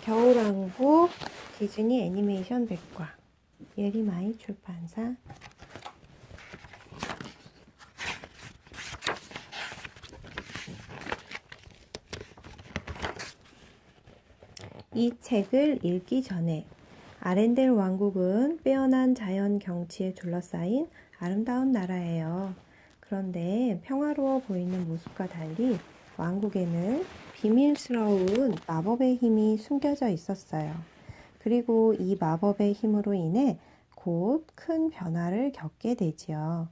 겨울왕국 디즈니 애니메이션 백과 예리마이 출판사. 이 책을 읽기 전에 아렌델 왕국은 빼어난 자연 경치에 둘러싸인 아름다운 나라예요. 그런데 평화로워 보이는 모습과 달리 왕국에는 비밀스러운 마법의 힘이 숨겨져 있었어요. 그리고 이 마법의 힘으로 인해 곧 큰 변화를 겪게 되지요.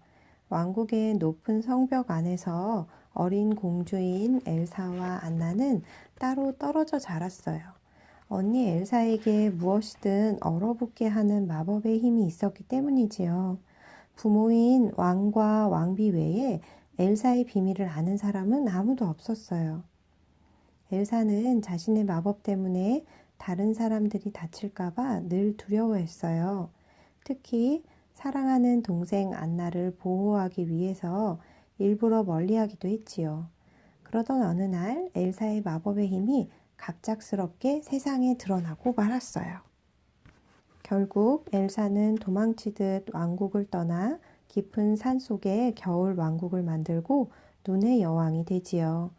왕국의 높은 성벽 안에서 어린 공주인 엘사와 안나는 따로 떨어져 자랐어요. 언니 엘사에게 무엇이든 얼어붙게 하는 마법의 힘이 있었기 때문이지요. 부모인 왕과 왕비 외에 엘사의 비밀을 아는 사람은 아무도 없었어요. 엘사는 자신의 마법 때문에 다른 사람들이 다칠까봐 늘 두려워했어요. 특히 사랑하는 동생 안나를 보호하기 위해서 일부러 멀리하기도 했지요. 그러던 어느 날 엘사의 마법의 힘이 갑작스럽게 세상에 드러나고 말았어요. 결국 엘사는 도망치듯 왕국을 떠나 깊은 산속에 겨울 왕국을 만들고 눈의 여왕이 되지요.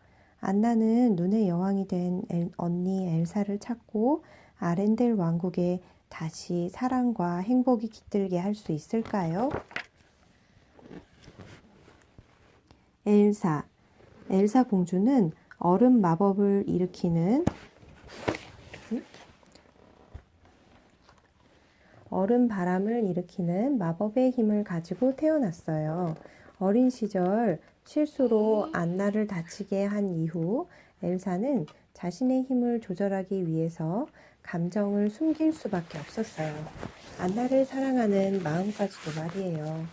안나는 눈의 여왕이 된 언니 엘사를 찾고 아렌델 왕국에 다시 사랑과 행복이 깃들게 할 수 있을까요? 엘사 공주는 얼음 마법을 일으키는 얼음 바람을 일으키는 마법의 힘을 가지고 태어났어요. 어린 시절 실수로 안나를 다치게 한 이후 엘사는 자신의 힘을 조절하기 위해서 감정을 숨길 수밖에 없었어요. 안나를 사랑하는 마음까지도 말이에요.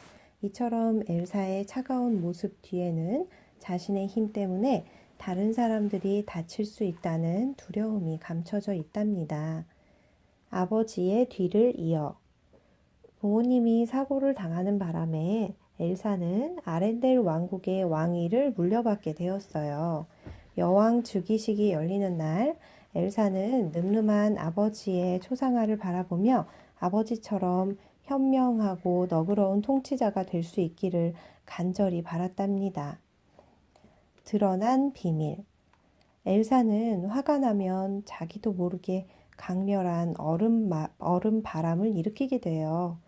이처럼 엘사의 차가운 모습 뒤에는 자신의 힘 때문에 다른 사람들이 다칠 수 있다는 두려움이 감춰져 있답니다. 아버지의 뒤를 이어 부모님이 사고를 당하는 바람에 엘사는 아렌델 왕국의 왕위를 물려받게 되었어요. 여왕 즉위식이 열리는 날 엘사는 늠름한 아버지의 초상화를 바라보며 아버지처럼 현명하고 너그러운 통치자가 될 수 있기를 간절히 바랐답니다. 드러난 비밀. 엘사는 화가 나면 자기도 모르게 강렬한 얼음 바람을 일으키게 돼요.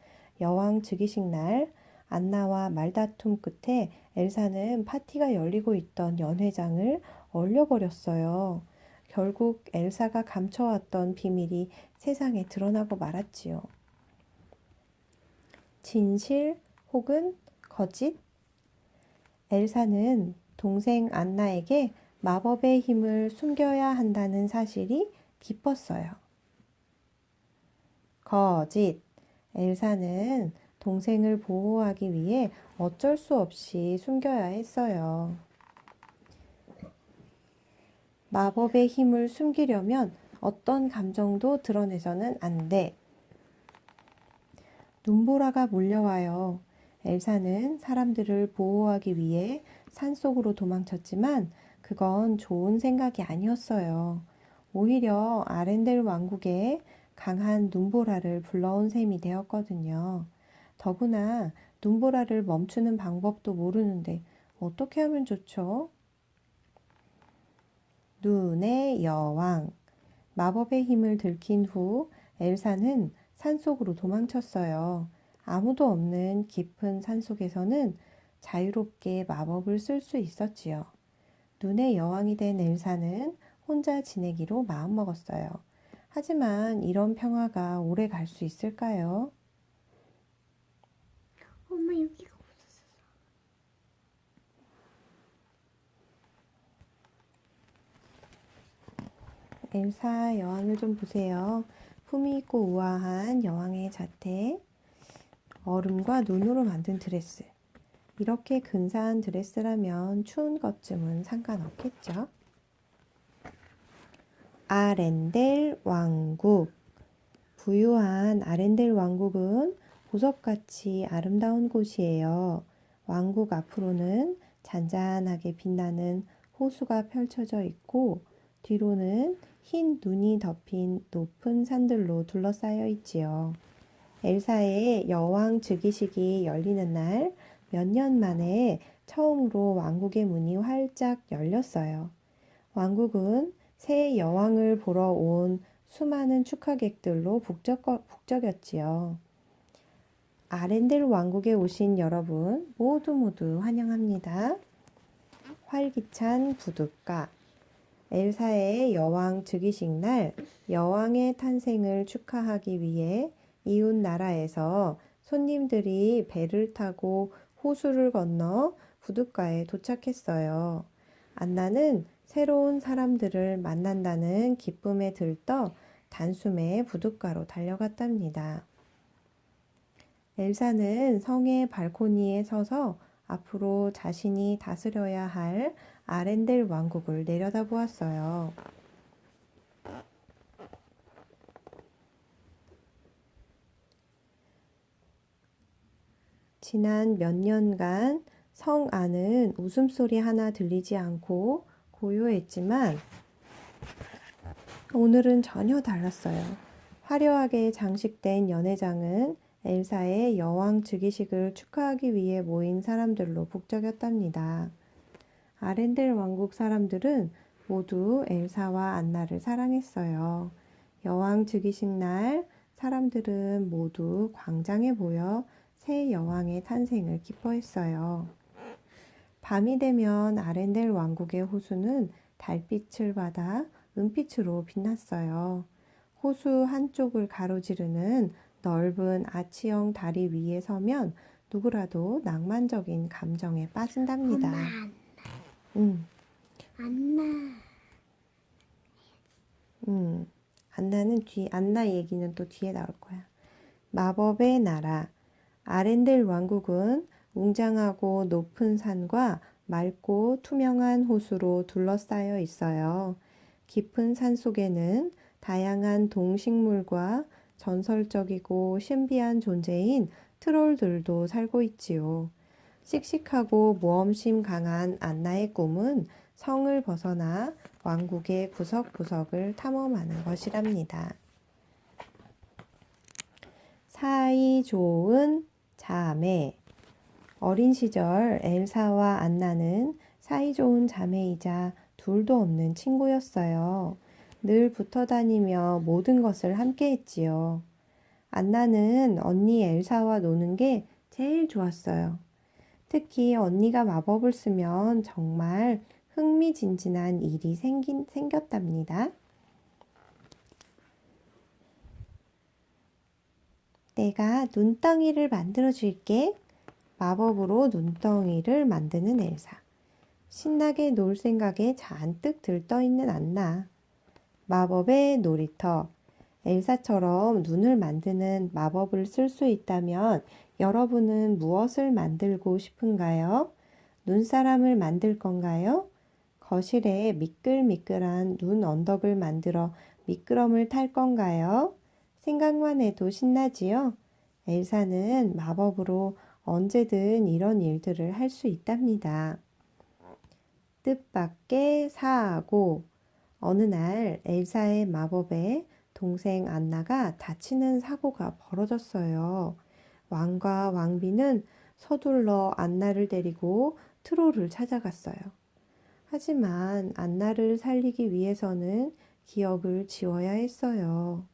여왕 즉위식 날 안나와 말다툼 끝에 엘사는 파티가 열리고 있던 연회장을 얼려버렸어요. 결국 엘사가 감춰왔던 비밀이 세상에 드러나고 말았지요. 진실 혹은 거짓? 엘사는 동생 안나에게 마법의 힘을 숨겨야 한다는 사실이 기뻤어요. 거짓. 엘사는 동생을 보호하기 위해 어쩔 수 없이 숨겨야 했어요. 마법의 힘을 숨기려면 어떤 감정도 드러내서는 안 돼. 눈보라가 몰려와요. 엘사는 사람들을 보호하기 위해 산속으로 도망쳤지만 그건 좋은 생각이 아니었어요. 오히려 아렌델 왕국에 강한 눈보라를 불러온 셈이 되었거든요. 더구나 눈보라를 멈추는 방법도 모르는데 어떻게 하면 좋죠? 눈의 여왕. 마법의 힘을 들킨 후 엘사는 산속으로 도망쳤어요. 아무도 없는 깊은 산속에서는 자유롭게 마법을 쓸 수 있었지요. 눈의 여왕이 된 엘사는 혼자 지내기로 마음먹었어요. 하지만 이런 평화가 오래 갈 수 있을까요? 엄마 여기가 없었어. 엘사 여왕을 좀 보세요. 품위 있고 우아한 여왕의 자태, 얼음과 눈으로 만든 드레스. 이렇게 근사한 드레스라면 추운 것쯤은 상관없겠죠? 아렌델 왕국. 부유한 아렌델 왕국은 보석같이 아름다운 곳이에요. 왕국 앞으로는 잔잔하게 빛나는 호수가 펼쳐져 있고 뒤로는 흰 눈이 덮인 높은 산들로 둘러싸여 있지요. 엘사의 여왕 즉위식이 열리는 날 몇 년 만에 처음으로 왕국의 문이 활짝 열렸어요. 왕국은 새 여왕을 보러 온 수많은 축하객들로 북적였지요. 아렌델 왕국에 오신 여러분 모두 환영합니다. 활기찬 부둣가 엘사의 여왕 즉위식 날 여왕의 탄생을 축하하기 위해 이웃 나라에서 손님들이 배를 타고 호수를 건너 부둣가에 도착했어요. 안나는 새로운 사람들을 만난다는 기쁨에 들떠 단숨에 부둣가로 달려갔답니다. 엘사는 성의 발코니에 서서 앞으로 자신이 다스려야 할 아렌델 왕국을 내려다보았어요. 지난 몇 년간 성 안은 웃음소리 하나 들리지 않고 고요했지만 오늘은 전혀 달랐어요. 화려하게 장식된 연회장은 엘사의 여왕 즉위식을 축하하기 위해 모인 사람들로 북적였답니다. 아렌델 왕국 사람들은 모두 엘사와 안나를 사랑했어요. 여왕 즉위식 날 사람들은 모두 광장에 모여 새 여왕의 탄생을 기뻐했어요. 밤이 되면 아렌델 왕국의 호수는 달빛을 받아 은빛으로 빛났어요. 호수 한쪽을 가로지르는 넓은 아치형 다리 위에 서면 누구라도 낭만적인 감정에 빠진답니다. 안나. 안나 얘기는 또 뒤에 나올 거야. 마법의 나라. 아렌델 왕국은 웅장하고 높은 산과 맑고 투명한 호수로 둘러싸여 있어요. 깊은 산 속에는 다양한 동식물과 전설적이고 신비한 존재인 트롤들도 살고 있지요. 씩씩하고 모험심 강한 안나의 꿈은 성을 벗어나 왕국의 구석구석을 탐험하는 것이랍니다. 사이 좋은 자매. 어린 시절 엘사와 안나는 사이좋은 자매이자 둘도 없는 친구였어요. 늘 붙어 다니며 모든 것을 함께 했지요. 안나는 언니 엘사와 노는 게 제일 좋았어요. 특히 언니가 마법을 쓰면 정말 흥미진진한 일이 생겼답니다. 내가 눈덩이를 만들어 줄게. 마법으로 눈덩이를 만드는 엘사. 신나게 놀 생각에 잔뜩 들떠있는 안나. 마법의 놀이터. 엘사처럼 눈을 만드는 마법을 쓸 수 있다면 여러분은 무엇을 만들고 싶은가요? 눈사람을 만들 건가요? 거실에 미끌미끌한 눈 언덕을 만들어 미끄럼을 탈 건가요? 생각만 해도 신나지요? 엘사는 마법으로 언제든 이런 일들을 할 수 있답니다. 뜻밖의 사고. 어느 날 엘사의 마법에 동생 안나가 다치는 사고가 벌어졌어요. 왕과 왕비는 서둘러 안나를 데리고 트롤을 찾아갔어요. 하지만 안나를 살리기 위해서는 기억을 지워야 했어요.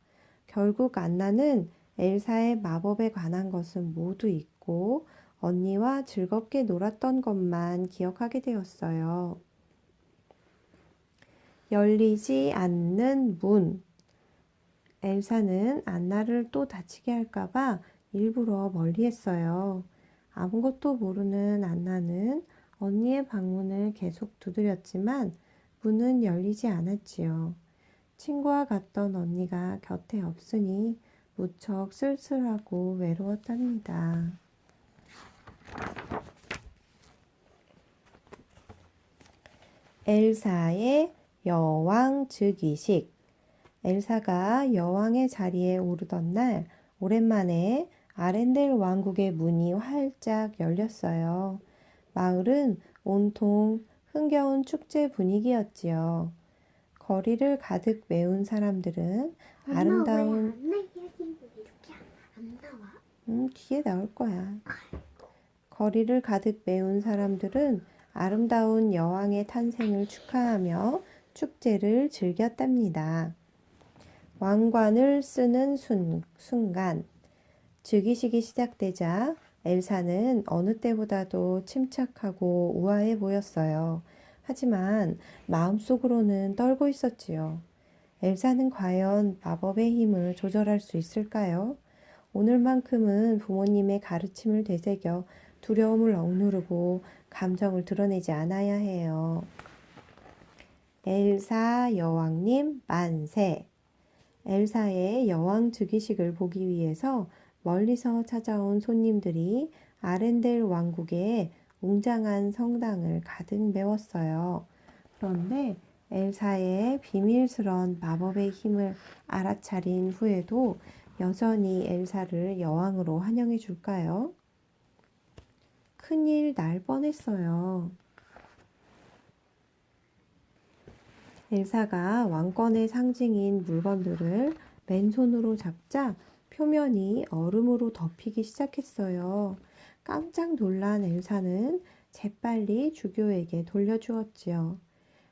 결국 안나는 엘사의 마법에 관한 것은 모두 잊고 언니와 즐겁게 놀았던 것만 기억하게 되었어요. 열리지 않는 문. 엘사는 안나를 또 다치게 할까봐 일부러 멀리했어요. 아무것도 모르는 안나는 언니의 방문을 계속 두드렸지만 문은 열리지 않았지요. 친구와 갔던 언니가 곁에 없으니 무척 쓸쓸하고 외로웠답니다. 엘사의 여왕 즉위식. 엘사가 여왕의 자리에 오르던 날 오랜만에 아렌델 왕국의 문이 활짝 열렸어요. 마을은 온통 흥겨운 축제 분위기였지요. 거리를 가득 메운 사람들은 엄마 아름다운 왜 안나 이야기는 이렇게 안 나와? 뒤에 나올 거야. 거리를 가득 메운 사람들은 아름다운 여왕의 탄생을 축하하며 축제를 즐겼답니다. 왕관을 쓰는 순간 즉위식이 시작되자 엘사는 어느 때보다도 침착하고 우아해 보였어요. 하지만 마음속으로는 떨고 있었지요. 엘사는 과연 마법의 힘을 조절할 수 있을까요? 오늘만큼은 부모님의 가르침을 되새겨 두려움을 억누르고 감정을 드러내지 않아야 해요. 엘사 여왕님 만세! 엘사의 여왕 즉위식을 보기 위해서 멀리서 찾아온 손님들이 아렌델 왕국의 웅장한 성당을 가득 메웠어요. 그런데 엘사의 비밀스런 마법의 힘을 알아차린 후에도 여전히 엘사를 여왕으로 환영해 줄까요? 큰일 날 뻔했어요. 엘사가 왕권의 상징인 물건들을 맨손으로 잡자 표면이 얼음으로 덮이기 시작했어요. 깜짝 놀란 엘사는 재빨리 주교에게 돌려주었지요.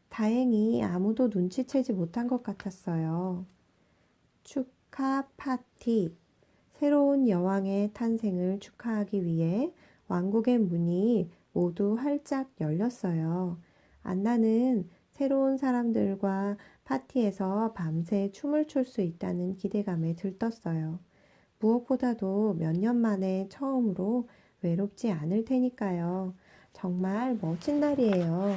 다행히 아무도 눈치채지 못한 것 같았어요. 축하 파티. 새로운 여왕의 탄생을 축하하기 위해 왕국의 문이 모두 활짝 열렸어요. 안나는 새로운 사람들과 파티에서 밤새 춤을 출 수 있다는 기대감에 들떴어요. 무엇보다도 몇 년 만에 처음으로 외롭지 않을 테니까요. 정말 멋진 날이에요.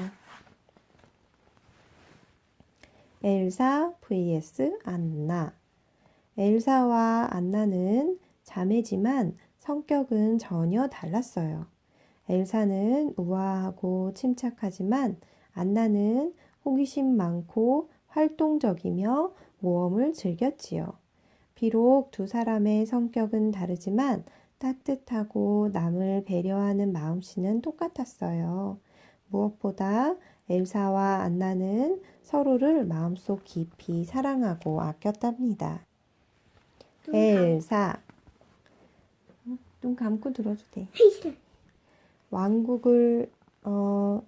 엘사 vs 안나. 엘사와 안나는 자매지만 성격은 전혀 달랐어요. 엘사는 우아하고 침착하지만 안나는 호기심 많고 활동적이며 모험을 즐겼지요. 비록 두 사람의 성격은 다르지만 따뜻하고 남을 배려하는 마음씨는 똑같았어요. 무엇보다 엘사와 안나는 서로를 마음속 깊이 사랑하고 아꼈답니다. 엘사. 눈 감고 들어도 돼. 왕국을 엄마요.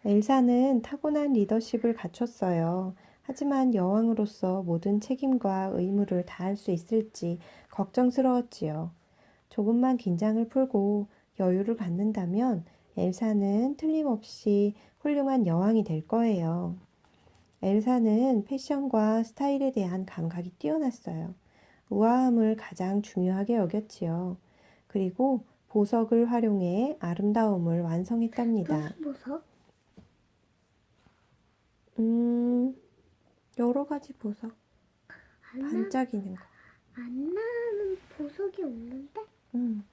엘사는 타고난 리더십을 갖췄어요. 하지만 여왕으로서 모든 책임과 의무를 다할 수 있을지 걱정스러웠지요. 조금만 긴장을 풀고 여유를 갖는다면 엘사는 틀림없이 훌륭한 여왕이 될 거예요. 엘사는 패션과 스타일에 대한 감각이 뛰어났어요. 우아함을 가장 중요하게 여겼지요. 그리고 보석을 활용해 아름다움을 완성했답니다. 무슨 보석? 여러 가지 보석. 안나, 반짝이는 거. 안나는 보석이 없는데? 음,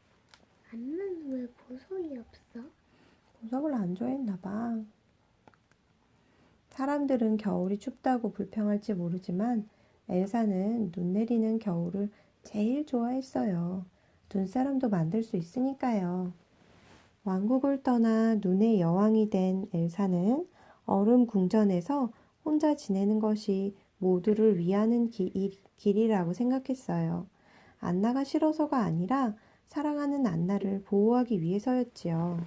안나는 왜 보석이 없어? 보석을 안 좋아했나 봐. 사람들은 겨울이 춥다고 불평할지 모르지만 엘사는 눈 내리는 겨울을 제일 좋아했어요. 눈사람도 만들 수 있으니까요. 왕국을 떠나 눈의 여왕이 된 엘사는 얼음 궁전에서 혼자 지내는 것이 모두를 위하는 길이라고 생각했어요. 안나가 싫어서가 아니라 사랑하는 안나를 보호하기 위해서였지요.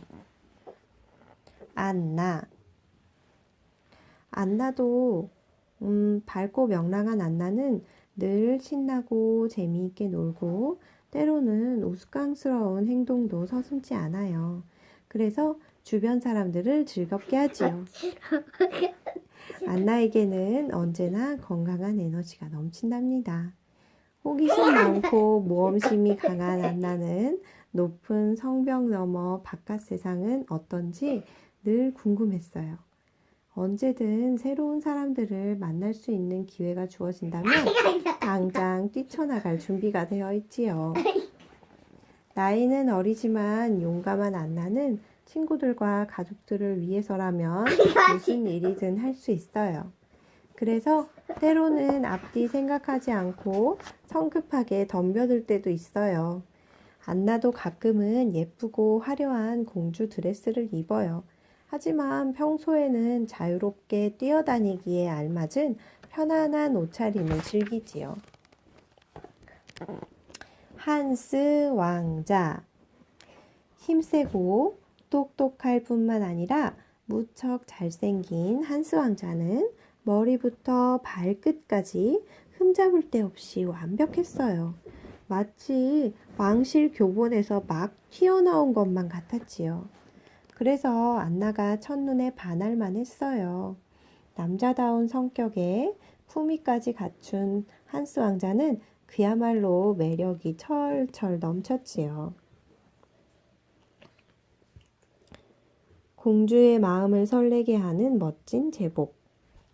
안나도 밝고 명랑한 안나는 늘 신나고 재미있게 놀고 때로는 우스꽝스러운 행동도 서슴지 않아요. 그래서 주변 사람들을 즐겁게 하지요. 안나에게는 언제나 건강한 에너지가 넘친답니다. 호기심 많고 모험심이 강한 안나는 높은 성벽 너머 바깥 세상은 어떤지 늘 궁금했어요. 언제든 새로운 사람들을 만날 수 있는 기회가 주어진다면 당장 뛰쳐나갈 준비가 되어 있지요. 나이는 어리지만 용감한 안나는 친구들과 가족들을 위해서라면 무슨 일이든 할 수 있어요. 그래서 때로는 앞뒤 생각하지 않고 성급하게 덤벼들 때도 있어요. 안나도 가끔은 예쁘고 화려한 공주 드레스를 입어요. 하지만 평소에는 자유롭게 뛰어다니기에 알맞은 편안한 옷차림을 즐기지요. 한스 왕자. 힘세고 똑똑할 뿐만 아니라 무척 잘생긴 한스 왕자는 머리부터 발끝까지 흠잡을 데 없이 완벽했어요. 마치 왕실 교본에서 막 튀어나온 것만 같았지요. 그래서 안나가 첫눈에 반할만 했어요. 남자다운 성격에 품위까지 갖춘 한스 왕자는 그야말로 매력이 철철 넘쳤지요. 공주의 마음을 설레게 하는 멋진 제복,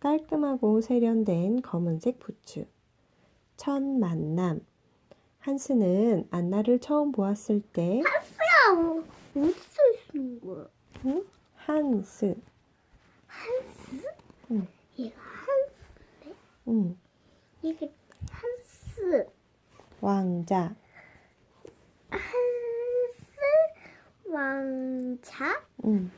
깔끔하고 세련된 검은색 부츠, 첫 만남. 한스는 안나를 처음 보았을 때 야, 어디서 쓰는 거야? 응? 한스, 한스? 응. 얘가 한스네? 응. 이게 한스. 왕자, 한스 왕자? 응.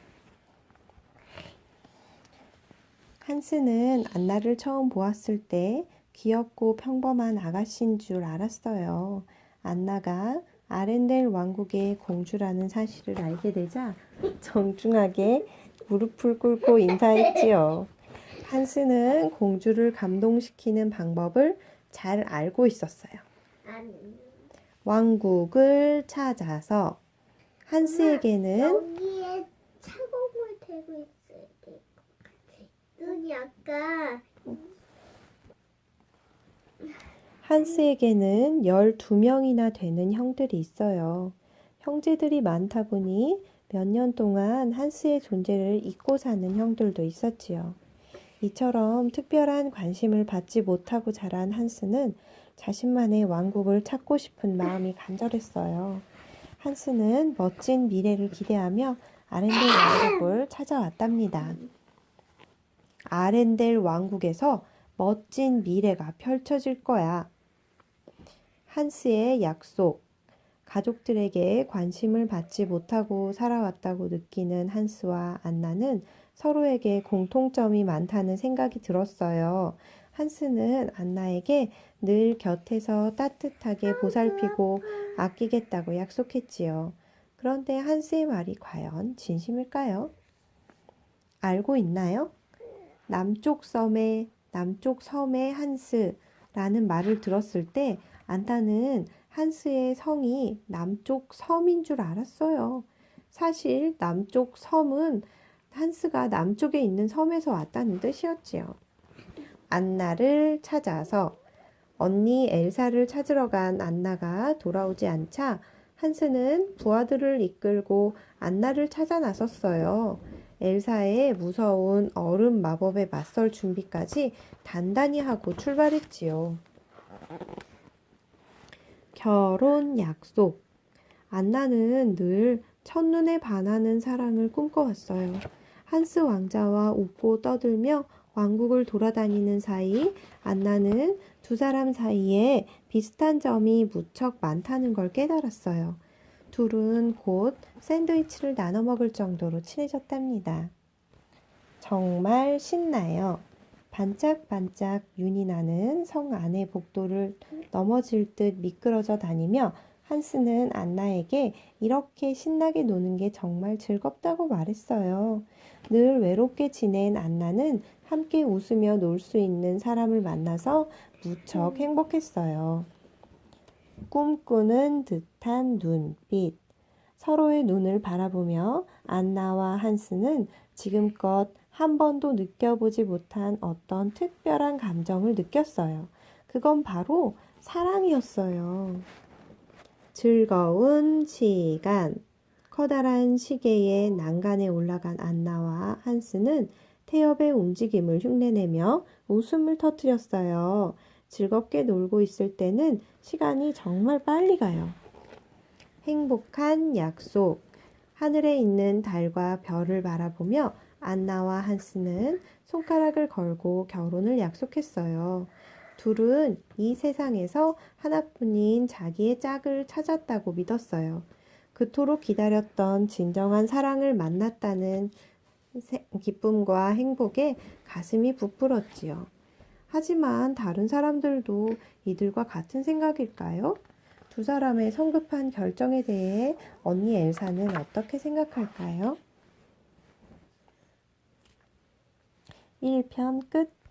한스는 안나를 처음 보았을 때 귀엽고 평범한 아가씨인 줄 알았어요. 안나가 아렌델 왕국의 공주라는 사실을 알게 되자 정중하게 무릎을 꿇고 인사했지요. 한스는 공주를 감동시키는 방법을 잘 알고 있었어요. 아니. 왕국을 찾아서 한스에게는 여기에 차가운 물 대고 있어야 돼. 눈이 아까 한스에게는 12명이나 되는 형들이 있어요. 형제들이 많다 보니 몇 년 동안 한스의 존재를 잊고 사는 형들도 있었지요. 이처럼 특별한 관심을 받지 못하고 자란 한스는 자신만의 왕국을 찾고 싶은 마음이 간절했어요. 한스는 멋진 미래를 기대하며 아렌델 왕국을 찾아왔답니다. 아렌델 왕국에서 멋진 미래가 펼쳐질 거야. 한스의 약속. 가족들에게 관심을 받지 못하고 살아왔다고 느끼는 한스와 안나는 서로에게 공통점이 많다는 생각이 들었어요. 한스는 안나에게 늘 곁에서 따뜻하게 보살피고 아끼겠다고 약속했지요. 그런데 한스의 말이 과연 진심일까요? 알고 있나요? 남쪽 섬의 한스라는 말을 들었을 때 안나는 한스의 성이 남쪽 섬인 줄 알았어요. 사실 남쪽 섬은 한스가 남쪽에 있는 섬에서 왔다는 뜻이었지요. 안나를 찾아서 언니 엘사를 찾으러 간 안나가 돌아오지 않자 한스는 부하들을 이끌고 안나를 찾아 나섰어요. 엘사의 무서운 얼음 마법에 맞설 준비까지 단단히 하고 출발했지요. 결혼 약속. 안나는 늘 첫눈에 반하는 사랑을 꿈꿔왔어요. 한스 왕자와 웃고 떠들며 왕국을 돌아다니는 사이 안나는 두 사람 사이에 비슷한 점이 무척 많다는 걸 깨달았어요. 둘은 곧 샌드위치를 나눠 먹을 정도로 친해졌답니다. 정말 신나요. 반짝반짝 윤이 나는 성 안의 복도를 넘어질 듯 미끄러져 다니며 한스는 안나에게 이렇게 신나게 노는 게 정말 즐겁다고 말했어요. 늘 외롭게 지낸 안나는 함께 웃으며 놀 수 있는 사람을 만나서 무척 행복했어요. 꿈꾸는 듯한 눈빛. 서로의 눈을 바라보며 안나와 한스는 지금껏 한 번도 느껴보지 못한 어떤 특별한 감정을 느꼈어요. 그건 바로 사랑이었어요. 즐거운 시간. 커다란 시계의 난간에 올라간 안나와 한스는 태엽의 움직임을 흉내내며 웃음을 터뜨렸어요. 즐겁게 놀고 있을 때는 시간이 정말 빨리 가요. 행복한 약속. 하늘에 있는 달과 별을 바라보며 안나와 한스는 손가락을 걸고 결혼을 약속했어요. 둘은 이 세상에서 하나뿐인 자기의 짝을 찾았다고 믿었어요. 그토록 기다렸던 진정한 사랑을 만났다는 기쁨과 행복에 가슴이 부풀었지요. 하지만 다른 사람들도 이들과 같은 생각일까요? 두 사람의 성급한 결정에 대해 언니 엘사는 어떻게 생각할까요? 1편 끝.